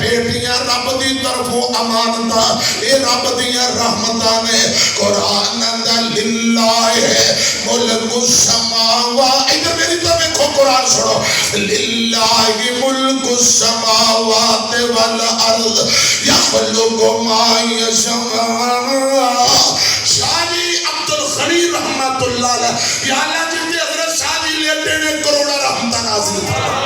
बेटियां रब दी तरफों अमानता, ये रब दियां रहमतां ने। कुरान दा लिल्लाहि मुल्कु समावात, इधर मेरी तरफ देखो, कुरान सुनो। लिल्लाहि मुल्कु समावात वल अर्द यखलुकु मा यशा। शादी अब्दुल गनी रहमतुल्लाह अलैह, या अल्लाह जिनके हजरत शादी लेते ने करोड़ा रहमत नाज़िल फरमा।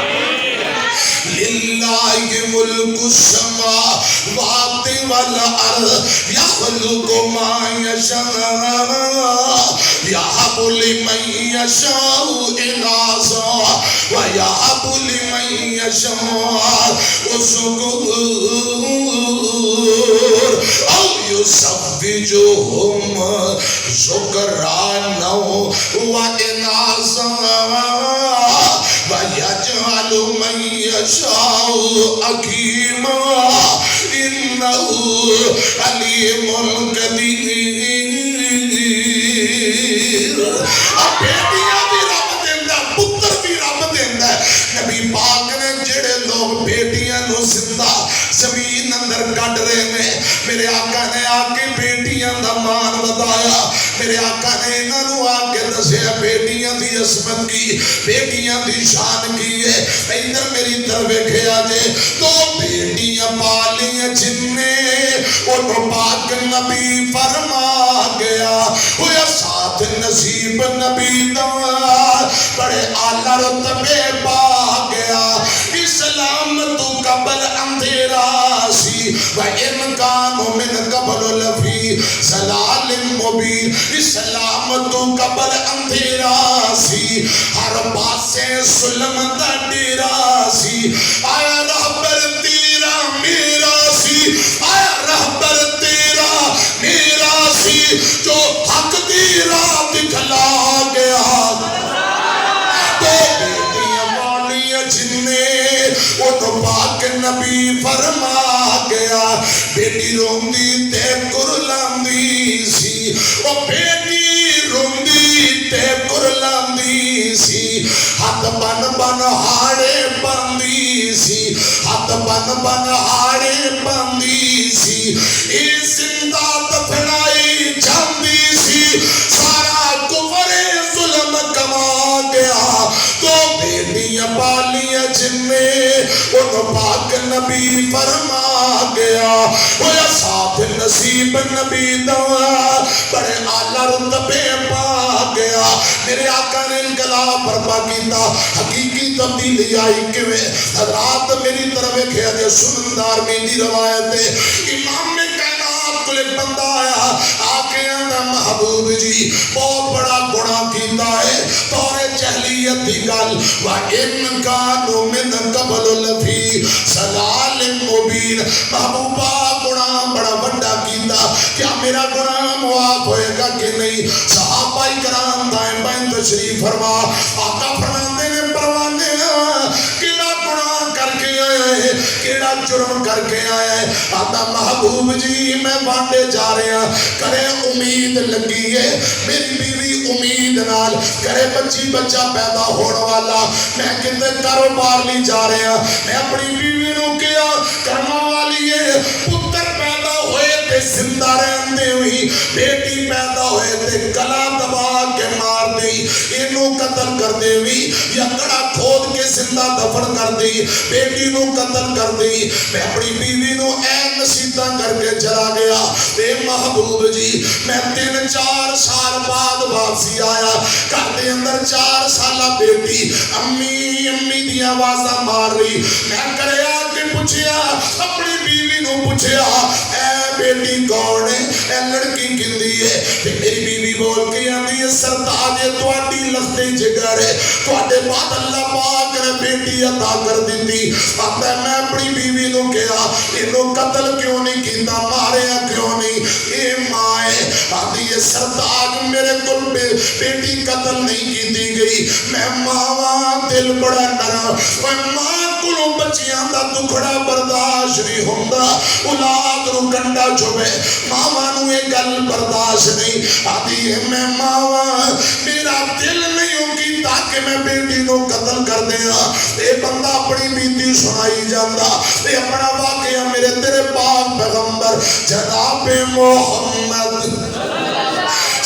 लिल्लाहि मुल्कु समावात वल अर्द यखलुकु मा यशा यहबु लिमन यशाउ इनासा व यहबु लिमन यशाउ ज़ुकुर औ युज़व्विजुहुम ज़ुकराना व इनासा व यजअलु मन यशाउ अकीमा इन्नहु अलीमुन कदीर। बेटियां भी रब देंदा, पुत्र भी रब देंदा। नबी पाक ने जेड़े लोग बेटियां नु जिंदा जमीन अंदर कट रहे ने, मेरे आका ने आके बेटियां दा मान बताया। मेरे आका ने इन्हां नु आके दसिया बेटियां दी असमत की, बेटियां दी शान की है। इधर मेरी तरफ वेखिया जे, तो बेटियां पालियां जिन्ने उन्हों पाक नबी फरमा गया हुआ साथ नसीब नबी दा बड़े आला रुतबे पा गया। इस्लाम तू कबल अंधेरा सी व इनकान मिन कबल लफी सलालिम मुबीन। इस्लाम तू कबल अंधेरा सी, हर पासे सुलम दा डेरा सी। आया रहबर तेरा मेरा सी, आया रहबर तेरा मेरा सी, जो हक दी राह दिखला गया। तो बेटियां वालियां जिन्ने उन्हों पाक नबी फरमा गया। बेटी रोंदी ते कुरलांदी सी, ओ बेटी रोंदी ते कुरलांदी सी। हाथ बन बन हाड़े पांदी सी, हाथ बन बन हाड़े पांदी सी। ए जिंदा दफनाई जांदी सी, सारा कुफरे जुल्म कमा गया। तो बेटियां पालियां जिन्ने उन्हों पाक नबी फरमा गया हुआ साथ नसीब नबी दा बड़े आला रुतबे पा गया। मेरे आका ने इनकलाब बर्पा किया, हकीकी तब्दीली आई किवें। रात मेरी तरफ वेखिया जे सुनंदार मेरी रवायत है। इमाम ने कायनात को एक बंदा आया, आके आंदा महबूब जी बहुत बड़ा गुनाह कीता है, तौरे जहलियत दी गल व इनकानु मिन कबल लफी सलालिम मुबीन। महबूबा गुनाह बड़ा बड़ा कीता, क्या मेरा गुनाह मुआफ होएगा कि नहीं? सहाबा इकराम दाएं बाएं तशरीफ फरमा। आका फरमाते ने परवाने केड़ा गुनाह करके आया है, केड़ा जुर्म करके आया है? आका महबूब जी मैं वांडे जा रहा, करे उम्मीद लगी है मेरी बीवी उम्मीद नाल, करे बच्ची बच्चा पैदा होने वाला, मैं कितने कारोबार नहीं जा रहा। मैं अपनी बीवी नूं किया कर्मा वाली है, पुत्र पैदा होए ते जिंदा रहंदे हुई, बेटी पैदा होए ते गला दबा के मार दी, इनू कत्ल कर देवी या कड़ा खोद के जिंदा दफन कर दी, बेटी नू कत्ल कर दी। मैं अपनी बीवी नू ऐ नसीहतां करके चला गया। ते महबूब जी मैं 3-4 साल बाद वापसी आया, घर के अंदर 4 साल बेटी अम्मी अम्मी दी आवाज़ां मार रही। मैं घरे आके पूछया, अपनी बीवी नू पूछया ऐ बेटी कौन है, ऐ लड़की किंदी है? ते मेरी बीवी बोल के आंदी है सरताज तुहाडी लखते जिगर है, तुहाडे बाद अल्लाह पाक ने बेटी अता कर दी। आंदा मैं अपनी बीवी नू कहा इनू कत्ल क्यों नहीं कीता, मारिया क्यों नहीं? ए मां है, आंदी है सरताज मेरे को बेटी कत्ल नहीं की गई, मैं मावा दिल बड़ा नरम, मां को बच्चियां दा दुखड़ा बर्दाश्त नहीं होंदा, औलाद नू कंडा चुभे, मावा नू ये गल बर्दाश्त नहीं। आंदी है मैं मावा मेरा दिल नहीं होगी ताकि मैं बेटी को कत्ल कर दिया। ये बंदा अपनी बीती सुनाई जाता, अपना पैगंबर जनाब मोहम्मद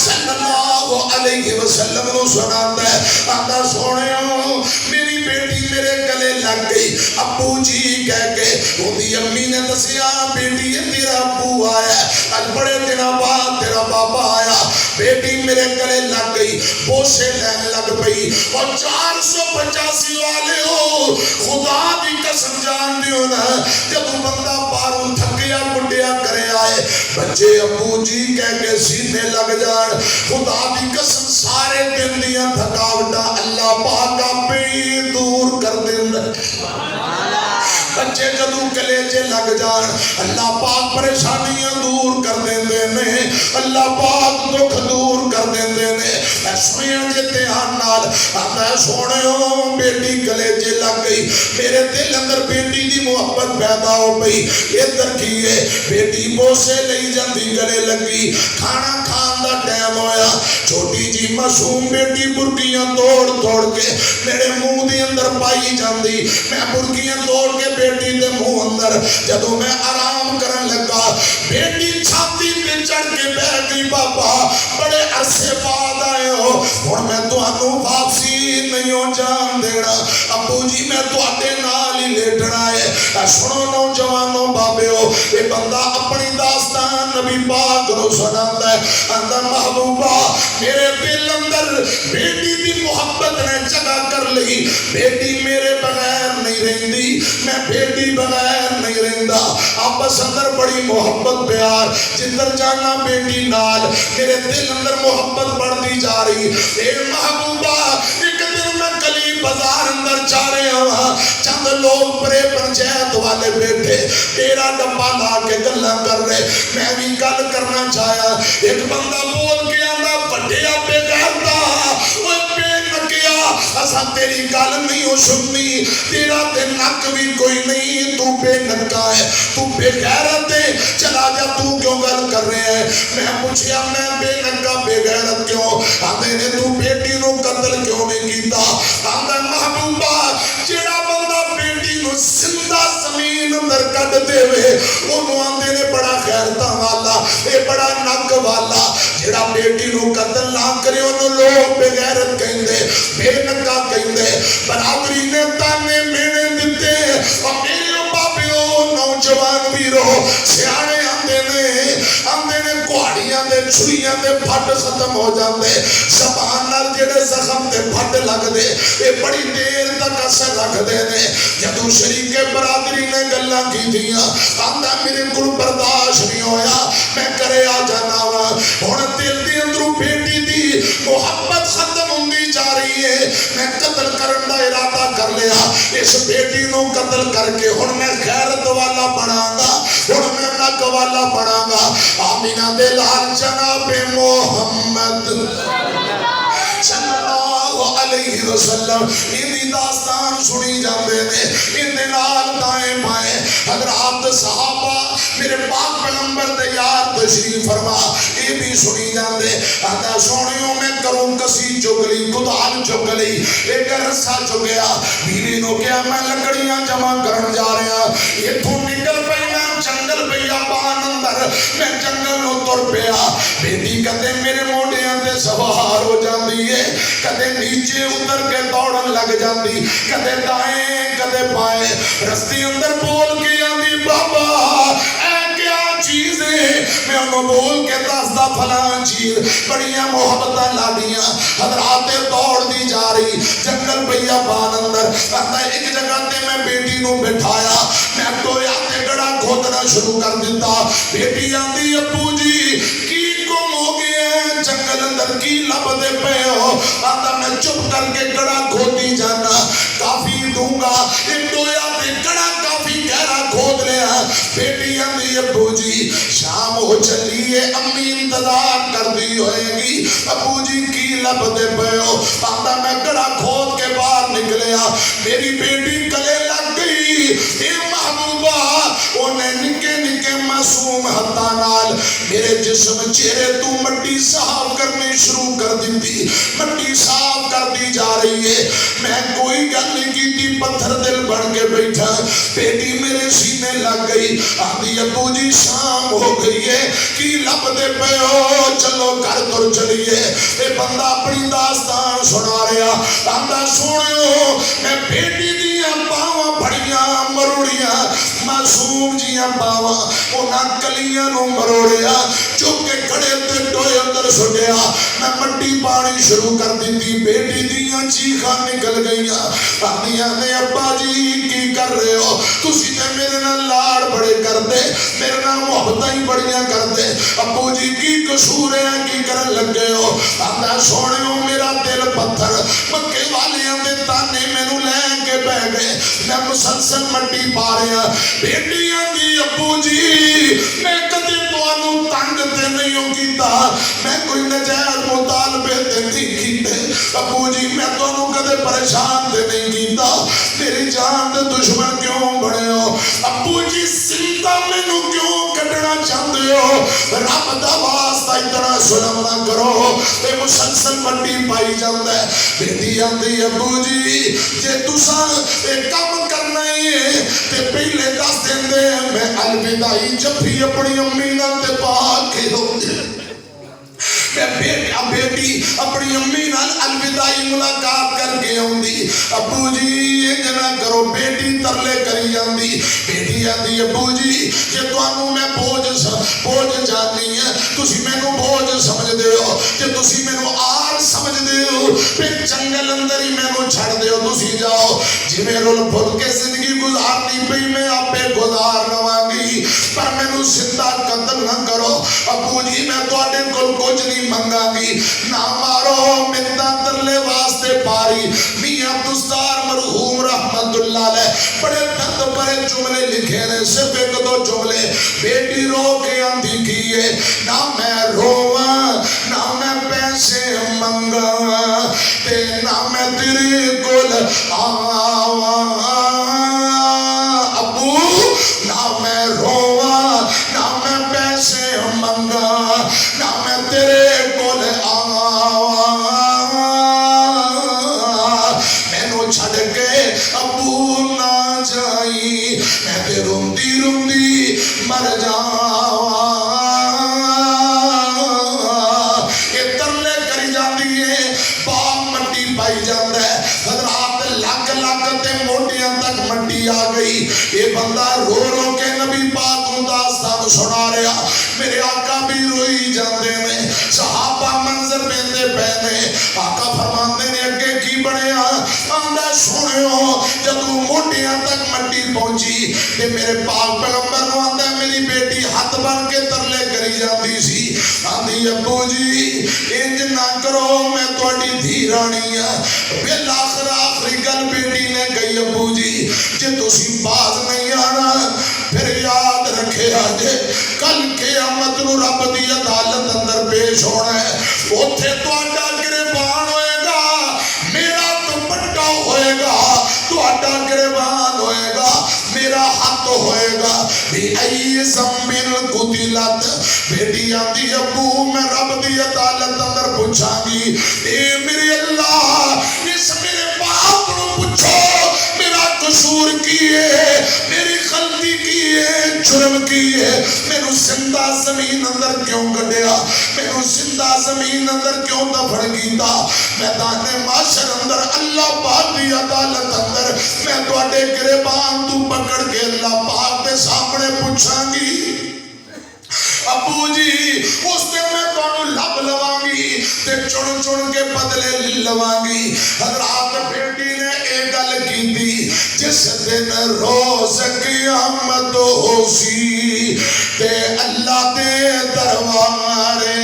सल्लल्लाहु अलैहि वसल्लम नु सुनांदा है, आंदा सोहणियो मेरी बेटी मेरे गले लग गई। अब्बू जी कह के ओदी अम्मी ने दसिया बेटी तेरा अब्बू आया, आज बड़े दिनों बाद तेरा बाबा आया। बेटी मेरे गले लग गई, बोसे लैन लग पई। और 485 वाले हो खुदा दी कसम जान दियो ना, जब बंदा बाहरों थकिया बुढ़िया करे आए बच्चे अब्बू जी कह के सीने लग जान, खुदा दी कसम सारे दिन दियां थकावटा अल्लाह पाक आपे ही दूर कर देंदा। बच्चे जदों कलेजे लग जान अल्लाह पाक परेशानियां दूर कर देंदे ने, अल्लाह पाक दुख दूर कर देंदे ने। मैं सुनिया जे ध्यान नाल मैं सोहणियो बेटी कलेजे लग गई, मेरे दिल अंदर बेटी दी मुहब्बत पैदा हो गई। इधर की है बेटी बोसे लई जांदी गले लगी, खाना खान दा टाइम होया, छोटी जी मासूम बेटी बुरकियां तोड़ तोड़ के मेरे मुंह दे अंदर पाई जांदी। मैं बुरकियां तोड़ के बेटी दे मुंह अंदर जदों मैं आराम करन लगा, बेटी छाती पे चढ़ के बैठ गई। बाबा बड़े अरसे बाद आए हो, हुण मैं तुहानू वापसी नहीं हो जान देना। अब्बू जी मैं तुहाडे नाल ही लेटना है। सुनो नौजवानों बाबेओ, ये बंदा अपनी दास्तान नबी पाक नू सुनांदा है, आंदा महबूबा मेरे दिल अंदर बेटी दी मोहब्बत ने जगह कर ली। बेटी मेरे बगैर नहीं रहिंदी, मैं बेटी बगैर नहीं रहिंदा। आपस अंदर बड़ी मोहब्बत प्यार, जिधर जाना बेटी नाल मेरे दिल अंदर मोहब्बत बढ़ती जा रही। ए महबूबा एक दिन मैं गली बाजार अंदर जा रहा वहां, चंद लोग बड़े पंचायत वाले बैठे तेरा डब्बा ला के गल्ला कर रहे। मैं भी गल करना चाहा, एक बंदा बोल के आंदा बड्डिया बेगैरता ओए बेनकिया असा तेरी गल नहीं हो सुननी, तेरा ते नक भी कोई नहीं, तू बेनका है, तू बेगैरत है, चला जा तू क्यों गल कर रहे है। मैं पूछया मैं बेनका बेगैरत क्यों? आंदे ने तू बेटी नु कत्ल क्यों नहीं कीता? आंदा महबूबा जेड़ा बंदा बेटी नु जिंदा जमीन अंदर कट देवे ओनु आंदे ने बड़ा गैरतां वाला, ए बड़ा नक वाला। जेड़ा बेटी नु कत्ल ना करे ओनु लोग बेगैरत कहंदे, बेनका कहंदे। बराबरी ने ताने मेने दिते और मेरे बापियो नौजवान वीरो सियाणे आंदे ने कुहाड़ियां दे छुरियां दे फट खत्म हो जाते, जबान नाल जेड़े जख्म ते फट लगदे ये बड़ी देर तक असर रखदे ने। जदों शरीके बरादरी ने गल्लां कीतियां आंदा मेरे कोल बर्दाश्त नहीं होया, मैं करे आ जाना वा। हुण दिल दे अंदरों बेटी दी मोहब्बत खत्म होंदी जा रही है, मैं कत्ल करन दा इरादा कर लिया। इस बेटी नु कत्ल करके हुण मैं गैरत वाला बनांगा, हुण मैं नक वाला बनांगा। आमीना दे लाल जनाब मोहम्मद सल्लल्लाहु अलैहि वसल्लम इनकी दास्तान सुनी जाते ने। इनके नाल दाएं बाएं हजरात सहाबा मेरे पाक पैगंबर दे यार तशरीफ फरमा ये भी सुनी जाते। आंदा सोहणियों मैं करूं कसी चुगली कुदाल चुगली, एक रस्सा चुगया बीवी नु क्या मैं लकड़ियां जमा करन जा रहा, इथों निकल पईया जंगल पईया बान अंदर, मैं जंगल नु तुर पिया। बेटी कदे मेरे मोढियां ते सवार हो जाती है, कदे नीचे उतर के दौड़न लग जाती, कदे दाएं कदे बाएं, रस्ते अंदर बोल के आंदी बाबा ऐ क्या चीज है? मैं उन्होंने बोल के दसदा फलां चीज, बड़ियां मोहब्बतां लादियां हजराते दौड़ दी जा रही जंगल पईया बान अंदर। आंदा एक जगह ते मैं बेटी नु बिठाया, मैं टोया ते गड़ा खोदना शुरू कर दिता। बेटी आंदी अब्बू जी की गुम हो गया जंगल अंदर की लभदे पे हो? आंदा मैं चुप करके गड़ा खोदी जाना, काफी दूंगा एक टोया ते गड़ा काफी गहरा खोद लिया। बेटी आंदी अब्बू जी शाम हो चली है, अम्मी इंतजार कर दी होएगी, अब्बू जी की लभदे पे हो? आंदा मैं गड़ा खोद के बाहर निकलिया, मेरी बेटी गले लग गई। ए महबूबा उन्हें निके निके मासूम हत्थां नाल मेरे जिस्म चेहरे तू मट्टी साफ करनी शुरू कर दी, मट्टी साफ करती जा रही है। मैं कोई गल नहीं की, पत्थर दिल बन के बैठा। बेटी मेरे सीने लग गई, आंधी अबू जी शाम हो गई है, की लभदे पे हो, चलो घर तुर चलिए। ये बंदा अपनी दास्तान सुना रहा, आंदा सुनियो मैं बेटी दियां बावां बड़ियां मरोड़ियां, मासूम जियां बावां उन्हां कलियां नूं मरोड़िया, चुक के खड़े ते टोए अंदर सुटिया। मैं मट्टी पानी शुरू कर दी, बेटी दियां चीखां निकल गईयां। आंदियां ने अब्बा जी की कर रहे हो, तुसी ते मेरे नाल लाड़ बड़े करदे, मेरे नाल मोहब्बतां ही बड़ियां करदे, अब्बू जी की कसूर है, की करन लगे हो? आंदा सोहणियो मेरा दिल पत्थर, मक्के वालियां दे ताने मैनू लैके बह गए, मैं मुसलसल मट्टी पा रहा। बेटी आंदी अब्बू जी मैं कदे तुहानू तंग ते नहीं कीता, मैं कोई नजायज मुतालबे ते नहीं कीते, अब्बू जी मैं तुहानू कदे परेशान ते नहीं कीता, मेरी जान दे दुश्मन क्यों बने हो? अब्बू जी जिंदा मैनू क्यों कटना चाहते हो? रब दा वास्ता इतना जुल्म ना करो। ते मुसलसल मट्टी पाई जाता है। बेटी आंदी अब्बू जी जे तुसा एक काम करना ही है ते पहले दस देंदे, मैं अलविदाई जफ्फी अपनी अम्मी नाल ते पा के होंदे, बेटी अपनी अम्मी नाल अलविदाई मुलाकात करके आउंदी। अब्बू जी इंज ना करो, बेटी तरले करी जांदी। बेटी आंदी अब्बू जी जे तुहानू मैं बोझ जाननी है, तुसी मैनू बोझ समझदे हो, जे तुसी मैनू आर समझदे हो, फिर जंगल अंदर ही मैनू छड़ दे, तुसी जाओ, जिवें रुल फुल के जिंदगी गुजारनी पई मैं आपे गुजार लवांगी, पर मैनू जिंदा कतल ना करो। अब्बू जी मैं तुहाडे कोल कुछ नहीं मंगांगी, ना मारो, मिन्नतां तरले वास्ते पारी। मियां अब्दुस्तार मरहूम रहमतुल्लाह अलैह बड़े दर्द भरे जुमले लिखे ने, सिर्फ एक दो जुमले। बेटी रो के आंदी की है, ना मैं रोवा, ना मैं पैसे मंगा, ते ना मैं तेरे कोल आवा। अब्बू ना मैं रोवा, ना मैं पैसे मंगा, ना मैं तेरे कोल आवा, मैनू छड़ के अब्बू ना जाई, मैं ते रोंदी रोंदी मर जावा। ये तरले करी जाती है, बाप मट्टी पाई जाता है, हजरात लग लग ते मोटियां तक मट्टी आ गई। ये बंदा रो रो के नबी पाक नूं दास्तान सुना रहा, मेरे आका भी रोई जाते ने, सहाबा मंजर वेंदे पे ने। आका फरमाते ने अगे की बनया? आंदा सुनियो जदों मोटियां तक मट्टी पहुंची ते मेरे पाक पैगंबर नूं आंदा मेरी बेटी हाथ बन के तरले करी जाती सी, आंदी अब्बू जी इंज ना करो, मैं तुहाडी धी राणी आ। फिर आखिरी गल बेटी ने कही, अब्बू जी जे तुसी बाज नहीं आना फिर याद रखे जे कल क़यामत नूं रब दी अदालत अंदर पेश होना है, उत्थे तुहाडा गिरबान होएगा, मेरा दुपट्टा होएगा, तुहाडा गिरबान होएगा, मेरा हाथ होएगा। बेअई ज़म्बिल कुतिलत। बेटी आंदी अब्बू मैं रब दी अदालत अंदर पूछांगी, ए मेरे अल्लाह इस मेरे बाप नूं पूछो मेरा कसूर की है, मेरी गलती की है, जुर्म की है, मैनू जिंदा जमीन अंदर क्यों कढ़िया, मैनू जिंदा जमीन अंदर क्यों दफन कीता, मैदाने माशर अंदर अल्लाह पाक दी अदालत अंदर मैं तुहाडे गिरबान तू पकड़ के अल्लाह पाक दे सामने पूछांगी। अब्बू जी उस दिन मैं तुहानू लब लवांगी ते चुन चुन के बदले लवांगी। हजरात बेटी ने एक गल कीती, जिस दिन रोज क़यामत होसी ते अल्लाह दे दरबारे,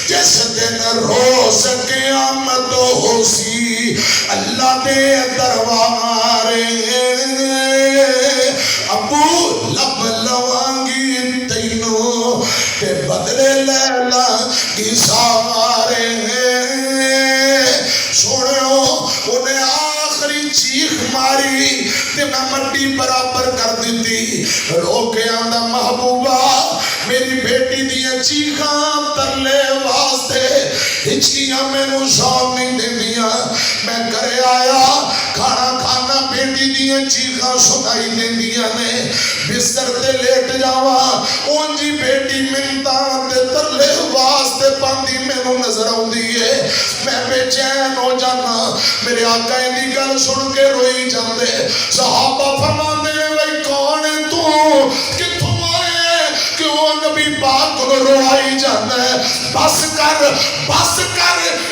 जिस दिन रोज क़यामत होसी अल्लाह दे दरबारे, अब्बू लब लवांगी तैनू ते बदले लैला की सारे। सुनियो उन्हें आखिरी चीख मारी ते मैं ना मट्टी बराबर कर दी। रो के आंदा महबूबा मेरी बेटी दियां चीखां तरले वास्ते हिचकियां मैनू सौन नहीं देंदियां। मैं घरे आया खाना खाना बेटी दियां चीखां सुनाई देंदियां ने। बिस्तर ते लेट जावा उंजी बेटी मिन्नतां ते तरले वास्ते पांदी मैनू नजर आउंदी है। मैं बेचैन हो जाना। मेरे आका दी गल सुन के रोई जांदे। सहाबा फरमांदे ने भाई कौन है तू किथों आए क्यों नबी पाक को रोई जाना है। बस कर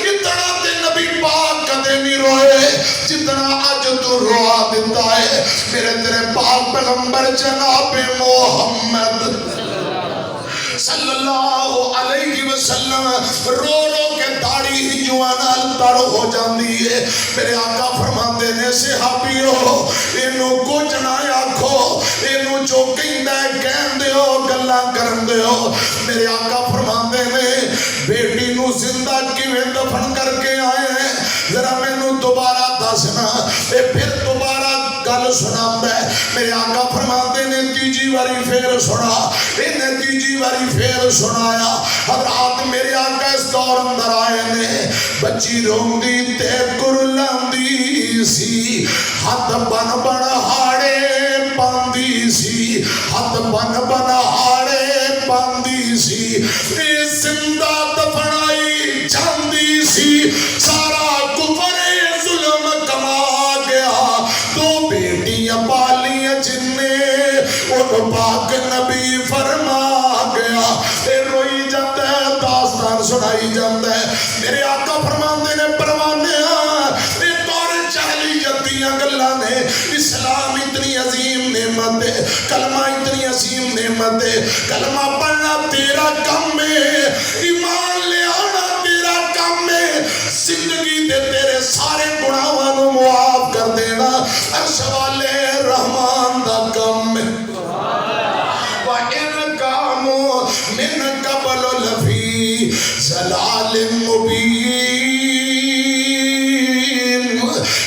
इतना ते नबी पाक कदे नहीं रोए जितना अज तू रोआ दिता है। मेरे तेरे पाक पैगंबर जनाब मोहम्मद सल्लल्लाहु अलैहि वसल्लम रो के दाढ़ी हिजुआ नाल तर हो जाती है। मेरे आका फरमाते ने सहाबियो इनू कुछ ना आखो इनू जो कहंदा कहन दिओ गल्लां करन दिओ। मेरे आका फरमाते ने बेटी नू जिंदा किवें दफन करके आए हैं जरा मैनू दोबारा दसना। फिर दोबारा गल सुनांदा है। मेरे आका फरमाते ने तीजी बारी फिर सुना। इन्हें तीजी बारी फिर सुनाया। हज़रात मेरे आका इस दौर अंदर आए ने। बच्ची रोंदी ते कुरलांदी सी हाथ बन बन हाड़े पांदी सी हाथ बन बन हाड़े पांदी सी। जिंदा दफनाई जांदी सी सारा कुफरे जुल्म कमा गया। दो बेटियां पालियां जिन्ने उन पाक नबी फरमा गया। रोई जाता है दास्तान सुनाई जाता है। मेरे आका फरमाते ने परवाने गल्लां ने इस्लाम इतनी अजीम नेमत है कलमा इतनी अजीम नेमत है। कलमा पढ़ना तेरा काम है ईमान ले आना तेरा काम है। जिंदगी दे तेरे सारे गुनाहां नू मुआफ कर देना अर्श वाले रहमान दा काम है। वा इन कामो मिन कबल लफी जलाल मुबीन।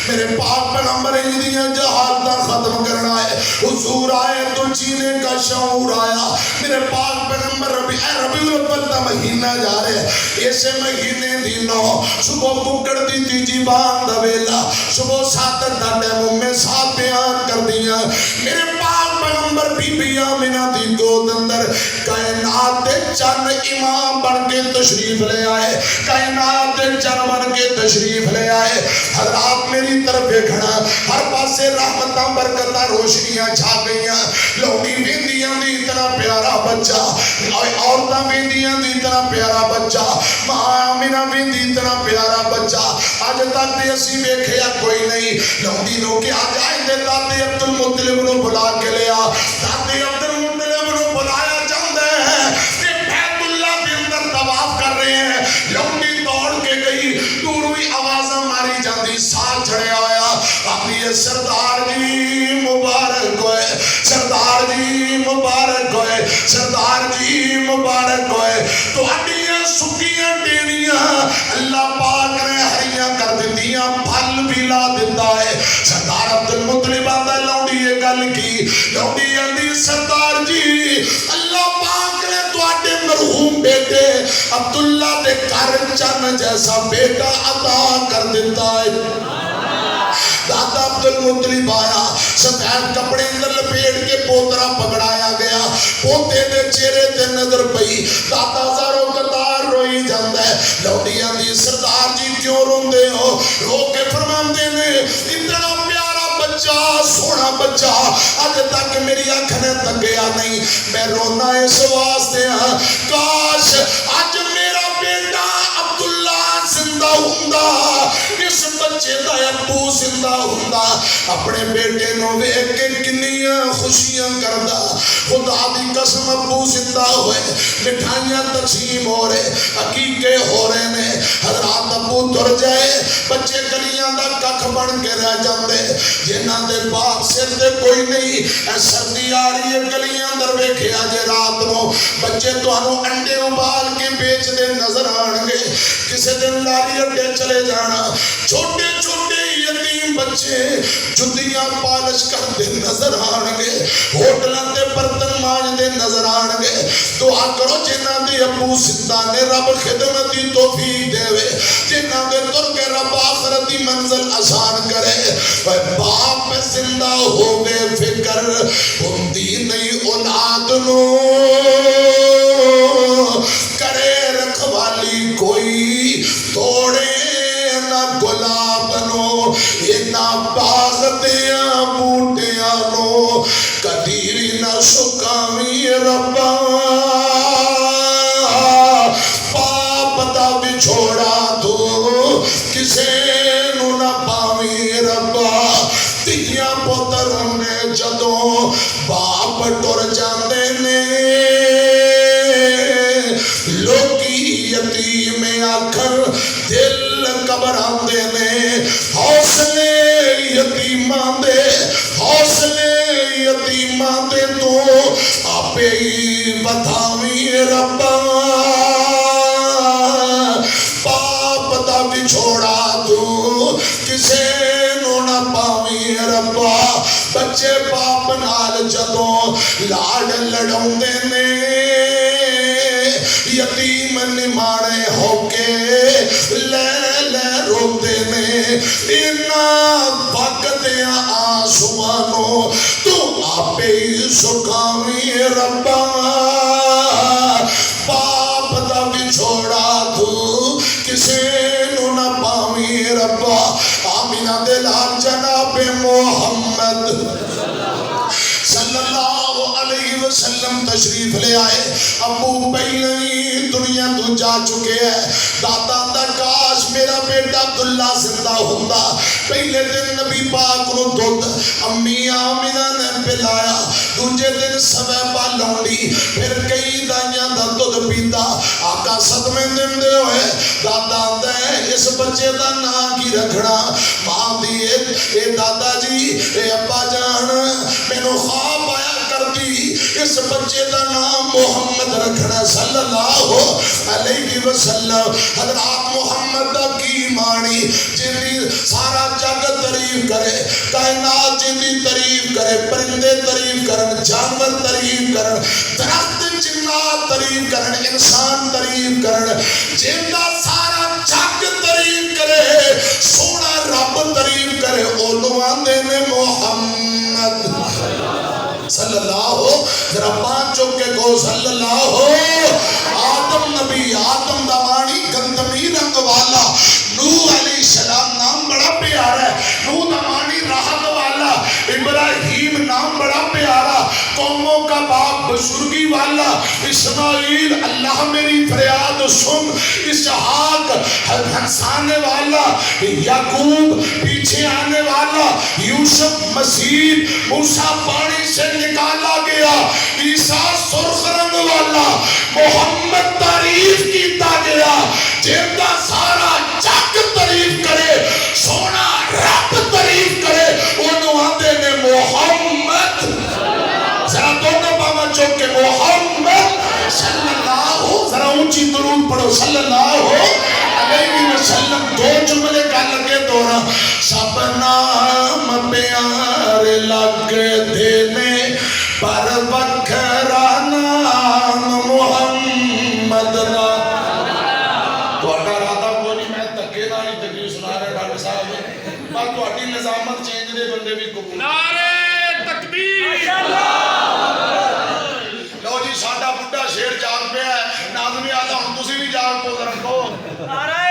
मेरे पाक पैगंबर इंदियां जहालत खत्म करना है। हुजूर आए तो जीने का शऊर आया। मेरे पाक पैगंबर रबीउल अव्वल दा महीना जा रहा है। इसे महीने दी 9 सुबह कुकड़ दी तीजी बान दा वेला सुबह 7 दा टाइम में 7 बयान कर दिया। मेरे पाक पैगंबर बीबी आमिना दी गोद अंदर कायनात दे चंद इमाम बन के तशरीफ ले आए। कायनात दे चंद बन के तशरीफ ले आए। हज़रात मेरी तरफ देखना हर पासे रहमतां बरकतां रोशनियां छा गईयां। लौंडी वेंदियां दी इतना प्यारा बच्चा औरतां वेंदियां दी इतना प्यारा बच्चा मां आमिना वेंदी इतना प्यारा बच्चा। अज तक ते असीं वेखिया कोई नहीं। लौंडी नो के आ जाए दे दादे अब्दुल मुत्तलिब नु बुला के लिया। दादे अब्दुल मुत्तलिब नु बुलाया जांदा है ते बैतुल्लाह दे अंदर तवाफ कर रहे हैं। लौंडी दौड़ के गई दूरों ही आवाज़ां मारी जांदी साथ चढ़िया होया। अपनी सरदार जी मुबारक होए सरदार जी मुबारक होए सरदार जी मुबारक होए। तुहाडियां सुक्कियां टेणियां अल्लाह पाक ने हरियां कर दित्तियां फल भी ला दिता है। सरदार अब्दुल मुत्तलिब आंदा लौंडी ये गल की। लौंडी आंदी सरदार जी अल्लाह पाक ने तुहाडे मरहूम बेटे अब्दुल्ला दे घर चन्न जैसा बेटा अता कर दिता है। दादा अब्दुल मुत्तलिब आया सफेद कपड़े अंदर लपेट के पोतरा पकड़ाया गया। पोते दे चेहरे ते नजर पई। दादा जारो कतार रोई जांदा है। लौंडियां दी सरदार जी क्यों रोंदे हो? रो के फरमांदे ने इतना प्यारा बच्चा सोना बच्चा अज तक मेरी अख ने तकिया नहीं। मैं रोना इस वास्ते हां काश अज मेरा बेटा अब्दुल्ला जिंदा हुंदा इस बच्चे दा अब्बू जिंदा हुंदा अपने बेटे नु वेख के किन्नियां खुशियां करदा। खुदा दी कसम अब्बू जिंदा होए मिठाइयां तकसीम हो रहे हकीके हो रहे ने। हज़रात अब्बू तुर जाए बच्चे गलियां दा कख बन के रह जांदे जिन्हां दे बाप सिर ते कोई नहीं। सर्दी आ रही है गलियां अंदर वेखिया जे रात नु बच्चे तुहानू अंडे उबाल के बेचदे नजर आउणगे। किसी दिन लारी अड्डे चले जाना छोटे छोटे छोटे यतीम बच्चे जुतियां पालिश करते नजर आएंगे, होटलों के बर्तन मांजते नजर आएंगे। दुआ करो जिन्हां दे अबू जिंदा ने रब खिदमत दी तौफीक देवे, जिन्हां दे तुर के रब आखिरत दी मंजिल आसान करे। बाप जिंदा होवे फिकर हुंदी नहीं औलाद नो, करे रखवाली कोई तोड़े ना गुलाब नो, इना बाग दिया बूटिया नो कदी भी ना सुकावी रब्बा। पाप दा विछोड़ा तू किसे नू ना पावी रब्बा। तिया पुत्र ने जदों बाप टुर जाते ने, लोकी यतीम आखर दिल घबराते ने। हौसले यतीमां दे, हौसले यतीमां दे तू आपे ही बधावी रब्बा। पाप दा विछोड़ा तू किसे नू ना पावी रब्बा। बच्चे बाप नाल जदों लाड लड़ाउंदे ने, यतीम निमाणे होके ले ले रोंदे ने। इना वगदिया आंसुआं नू तू आपे ही सुकावी रब्बा। पाप दा विछोड़ा तू किसे नू ना पावी रब्बा। आमीना दे लाल जनाबे मोहम्मद सल्लल्लाहु अलैहि वसल्लम तशरीफ ले आए। अबू पहले ही दुनिया तो जा चुके हैं। दादा दा काश मेरा बेटा अब्दुल्ला जिंदा हुंदा। पहले दिन नबी पाक नू दुध अम्मी आमिना ने पिलाया, दूजे दिन सवैबा लौंडी, फिर कई दाइयां दा दुध पीता। आका सदमे दिंदे होए दादा आंदा इस बच्चे दा नाम की रखना। मां दी ए दादा जी ए अब्बा जान मैनू ख्वाब आया करती, इस बच्चे का नाम मोहम्मद रखना सल्लल्लाहु अलैहि वसल्लम। हजरत मोहम्मद दा की मानी जिंदी सारा जग तारीफ करे, कायनात जिंदी तारीफ करे, परिंदे तारीफ करन, जानवर तारीफ करन, दरख्त जिन्नात तारीफ करन, इंसान तारीफ करन, जिंदा सारा जग तारीफ करे, सोना रब तारीफ करे, ओनू आंदे ने मोहम्मद सल्लल्लाहु। जरा पांच चौक के को सल्लल्लाहु। आदम नबी, आदम दा वाणी गंदमी रंग वाला, नूह अलैहिस्सलाम नाम बड़ा प्यारा है, नूह दा वाणी राहत वाला, इब्राहिम नाम बड़ा प्यारा, कौमों का बाप बुजुर्गी वाला, इस्माइल अल्लाह मेरी फरियाद सुन, इसहाक हंसाने वाला, याकूब पीछे आने वाला, यूसुफ मसीह, मूसा पानी से निकाला गया, ईसा सुर्ख रंग वाला, मोहम्मद तारीफ कीता गया, जिंदा सारा जग तारीफ करे, सोना रब तारीफ करे, ओनू आंदे ने मोहम्मद। जरा दोनों बाबा चौक के मोहम्मद सल्लल्लाहु, जरा ऊंची दुरूद पढ़ो सल्लल्लाहु अलैहि वसल्लम। दो जुमले गल के दोहरा। सब नाम प्यारे लगदे ने पर वखरा नाम मुहम्मद दा। तुहाडा राधा कोई मैं धक्के नाल ही तकरीर सुना रहा डॉक्टर साहब, पर तुहाडी निजामत चेंज दे बंदे भी कबूल। नारे तकबीर। लो जी साडा बुढ़ा शेर जाग पिया है, नाज़मी आला हुण तुसीं भी जाग पो रखो। नारे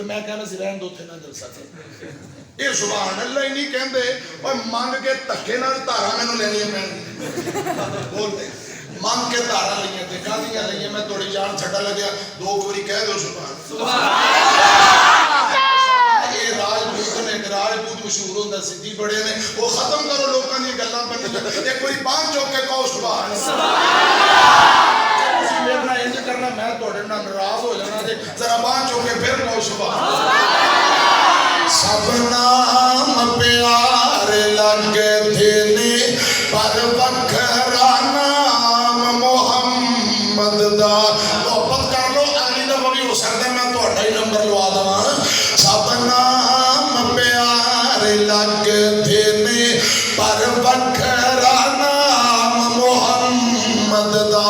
तो मैं कहना सी रहन दो थे ना जलसा से ये सुभान अल्लाह ही नहीं कहते और मंग के धक्के नाल धारा मैनू लेनियां पैणगियां बोलते मंग के धारा लईयां ते कादियां लईयां मैं थोड़ी जान छड्डा लग्या दो बारी कह दो सुभान ये राजपूत ने राजपूत मशहूर होंदा सिद्धी बड़े ने वो खत्म करो लोकां दी गल्लां बननियां एक बारी बांह चुक के कहो सुभान देखना इंज करना मैं थोड़े नाल नाराज हो जाना ते जरा बांह चुक के फिर कहो सुभान सब नाम प्यारे लगते ने पर वखरा नाम मोहम्मद दा मोहब्बत कर लो अगली दफा भी हो सकता मैं थोड़ा ही नंबर लवा देवा सब नाम प्यारे लगते ने पर वखरा नाम मोहम्मद दा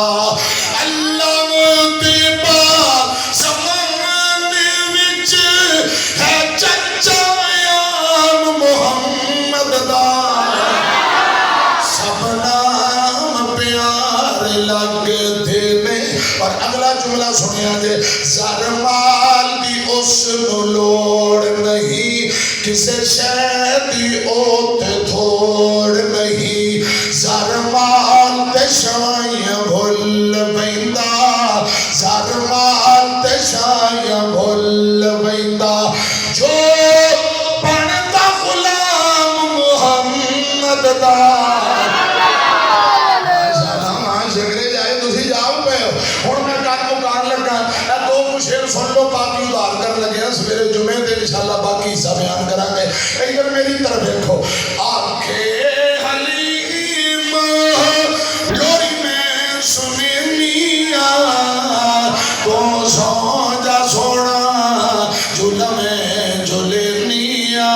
और अगला जुमला सुनिया जे ज़र माल दी उसनू लोड़ नहीं किसे शै दी ओत थोड़ नहीं ज़र माल ते शाया भुल बैंदा ज़र माल ते शाया भुल बैंदा जो बनदा गुलाम मुहम्मद दा सुन लो बाकी उधार कर लगे सवेरे जुमे दे इंशाअल्लाह बाकी हिस्सा बयान करांगे इधर मेरी तरफ देखो आखे हलीमा लोरी में सुने मियां तो सो जा सोना झूला में झूले मियां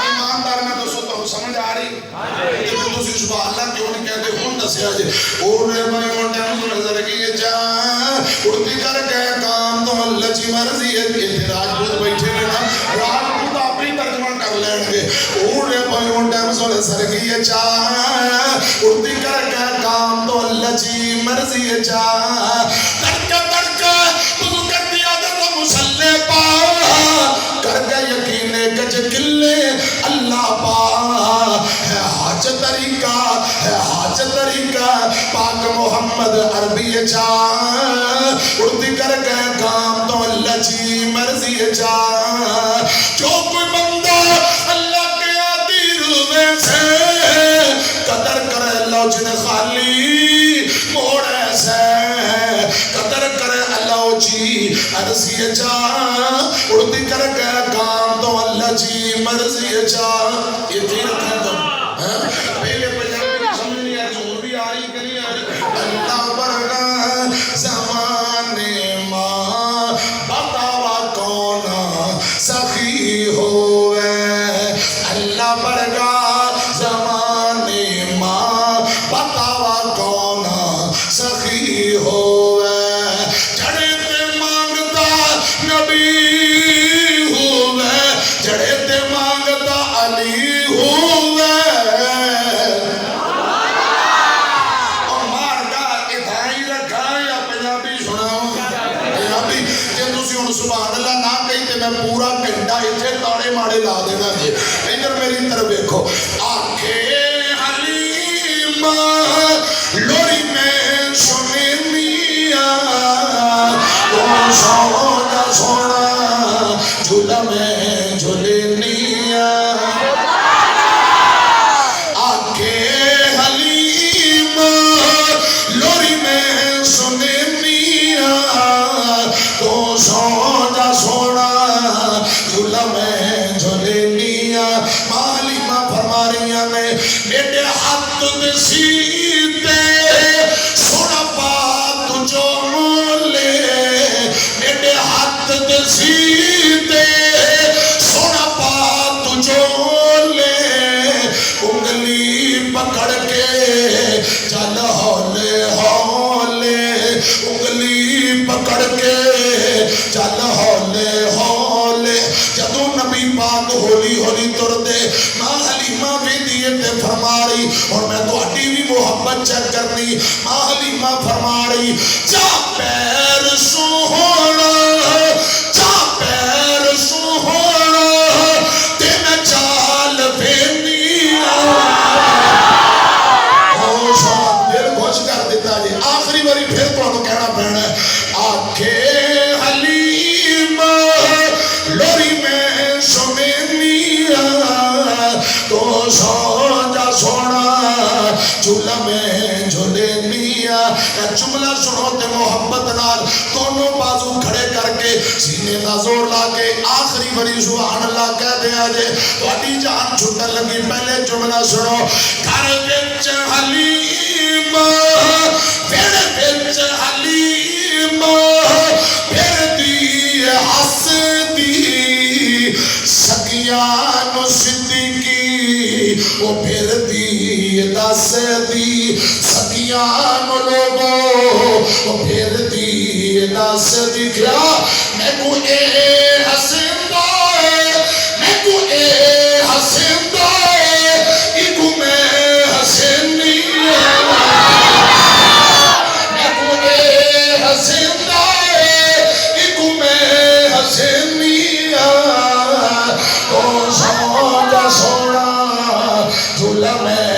ईमानदार में दोस्तों तो समझ आ रही तो तुसी सुभान अल्लाह क्यों नहीं कहते हुन दसया जे ओने भाई ओन टाइम नजर की जा उर्दी कर गए काम तो अल्लाह की मर्जी है कि राजपूत बैठे ने ना राजपूत आप ही तर्जमा कर लेंगे ओने भाई उन टाइम सोले सरगी है चा उर्दी कर गए काम तो अल्लाह की मर्जी है चा तड़का तड़का तू कर दिया तो मुसल्ले पा कर गए यकीन गज किले अल्लाह पा है हाज तरीका पाक मोहम्मद अरबी चा उर्दी कर गए काम तो अल्लाह की मर्जी चा जो कोई बंदा अल्लाह के आदि रूवे से कदर करे अल्लाह जिन खाली मोड़े से कदर करे अल्लाह जी अर्जी चा उर्दी कर गए काम तो अल्लाह की मर्जी चा ये फिर खत्म पहले पंजाबी समझ नहीं आ रही और भी आ रही कि नहीं आ रही अल्लाह बरगा ज़माने मां बतावा कौन सखी होवे अल्लाह बरगा ज़माने मां बतावा कौन सखी होवे जड़े ते मांगता नबी होवे जड़े ते मांगता अली होवे सुभान अल्लाह ना कही ते मैं पूरा घंटा इथे ताड़े माड़े ला देना जी इधर मेरी तरफ देखो आखे हलीमा लोरी में सुने मियां तो सोना सोना झूला में झूले मियां आखे हलीमा लोरी में सुने मियां तो सोना सोना झूला में झूले लिया मालिमा फरमा रही ने मेरे हाथ सीते सोना पा तुझो मोले मेरे हाथ सीते सोना पा तुझो मोले उंगली पकड़ के चल हौले हौले उंगली पकड़ के चल हौले हौले जदों नबी पाक होली होली तुरदे मां हलीमा वेंदी ते फरमा रही और मैं तुहाडी भी मोहब्बत चेक करनी मां हलीमा फरमा रही जा पैर सोहना सो जा सोना झूला में झूले मिया। जुमला सुनो ते मोहब्बत नाल दोनों बाजू खड़े करके सीने का जोर ला के आखिरी बड़ी सुभान अल्लाह कह दिया जे थोड़ी जान छुटन लगी। पहले जुमला सुनो। घर विच हलीम फिर विच हलीम फिरदी हसदी सखियां नु सिद्दीकी ओ फिरदी दसदी सखियां नु लोगो ओ फिरदी दसदी। क्या मैनू ए हसंदा मैनू ए हसंदा इकू मैं हसनी मैनू ए हसंदा इकू मैं हसनी। ओ सोना सोना झूला मैं